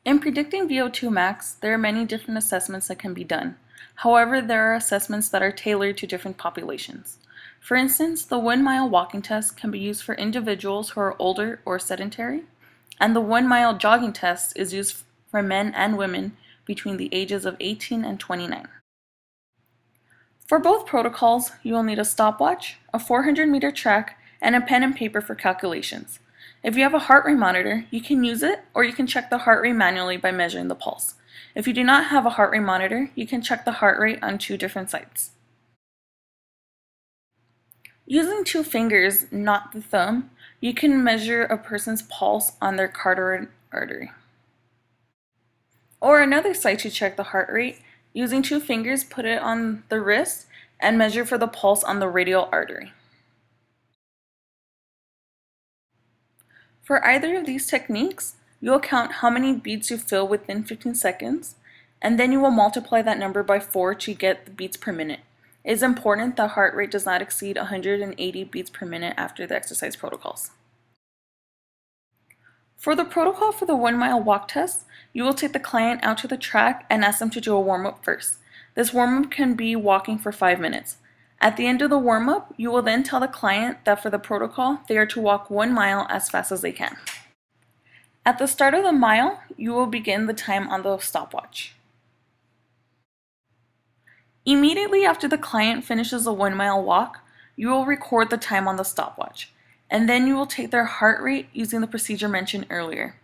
In predicting VO2 max, there are many different assessments that can be done. However, there are assessments that are tailored to different populations. For instance, the 1 mile walking test can be used for individuals who are older or sedentary, and the 1 mile jogging test is used for men and women between the ages of 18 and 29. For both protocols, you will need a stopwatch, a 400-meter track, and a pen and paper for calculations. If you have a heart rate monitor, you can use it, or you can check the heart rate manually by measuring the pulse. If you do not have a heart rate monitor, you can check the heart rate on 2 different sites. Using 2 fingers, not the thumb, you can measure a person's pulse on their carotid artery. Or another site to check the heart rate, using 2 fingers, put it on the wrist and measure for the pulse on the radial artery. For either of these techniques, you will count how many beats you feel within 15 seconds, and then you will multiply that number by 4 to get the beats per minute. It is important that heart rate does not exceed 180 beats per minute after the exercise protocols. For the protocol for the 1 mile walk test, you will take the client out to the track and ask them to do a warm-up first. This warm-up can be walking for 5 minutes. At the end of the warm-up, you will then tell the client that for the protocol, they are to walk 1 mile as fast as they can. At the start of the mile, you will begin the time on the stopwatch. Immediately after the client finishes a 1 mile walk, you will record the time on the stopwatch, and then you will take their heart rate using the procedure mentioned earlier.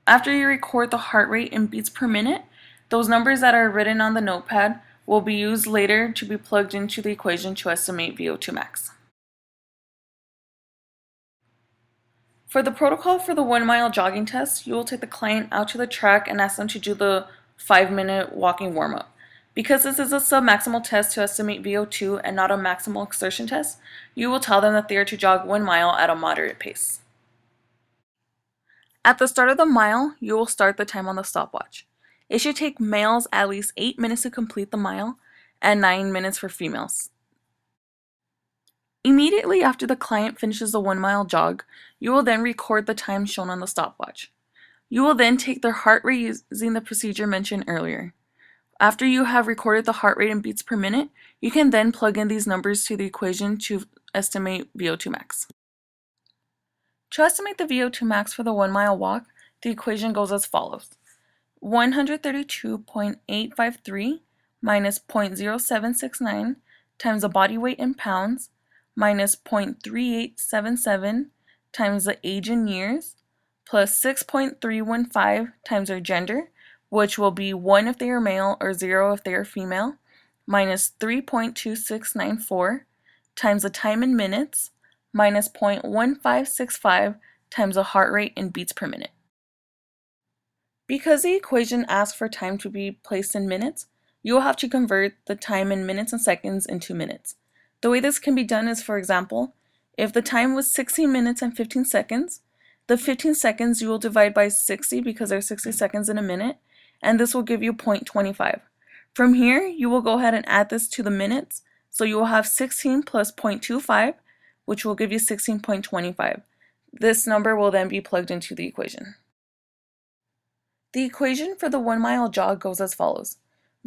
After you record the heart rate in beats per minute, those numbers that are written on the notepad will be used later to be plugged into the equation to estimate VO2 max. For the protocol for the 1 mile jogging test, you will take the client out to the track and ask them to do the 5-minute walking warm-up. Because this is a submaximal test to estimate VO2 and not a maximal exertion test, you will tell them that they are to jog 1 mile at a moderate pace. At the start of the mile, you will start the time on the stopwatch. It should take males at least 8 minutes to complete the mile and 9 minutes for females. Immediately after the client finishes the 1 mile jog, you will then record the time shown on the stopwatch. You will then take their heart rate using the procedure mentioned earlier. After you have recorded the heart rate in beats per minute, you can then plug in these numbers to the equation to estimate VO2 max. To estimate the VO2 max for the 1 mile walk, the equation goes as follows. 132.853 minus 0.0769 times the body weight in pounds minus 0.3877 times the age in years plus 6.315 times their gender, which will be 1 if they are male or 0 if they are female, minus 3.2694 times the time in minutes minus 0.1565 times the heart rate in beats per minute. Because the equation asks for time to be placed in minutes, you will have to convert the time in minutes and seconds into minutes. The way this can be done is, for example, if the time was 16 minutes and 15 seconds, the 15 seconds you will divide by 60 because there are 60 seconds in a minute, and this will give you 0.25. From here, you will go ahead and add this to the minutes, so you will have 16 plus 0.25, which will give you 16.25. This number will then be plugged into the equation. The equation for the 1 mile jog goes as follows.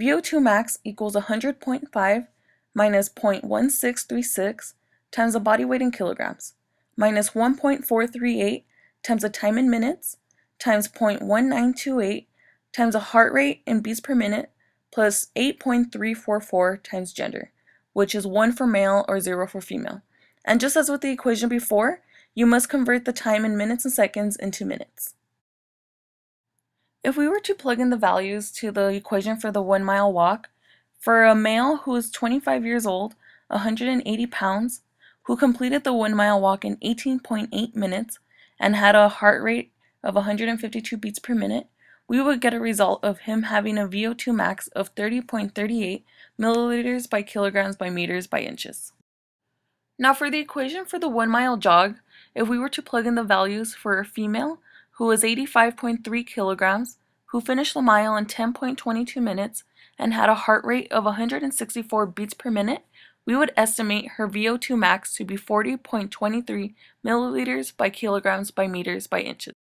VO2 max equals 100.5 minus 0.1636 times the body weight in kilograms minus 1.438 times the time in minutes times 0.1928 times the heart rate in beats per minute plus 8.344 times gender, which is 1 for male or 0 for female. And just as with the equation before, you must convert the time in minutes and seconds into minutes. If we were to plug in the values to the equation for the 1 mile walk, for a male who is 25 years old, 180 pounds, who completed the 1 mile walk in 18.8 minutes and had a heart rate of 152 beats per minute, we would get a result of him having a VO2 max of 30.38 milliliters by kilograms by meters by inches. Now for the equation for the 1 mile jog, if we were to plug in the values for a female who was 85.3 kilograms, who finished the mile in 10.22 minutes and had a heart rate of 164 beats per minute, we would estimate her VO2 max to be 40.23 milliliters by kilograms by meters by inches.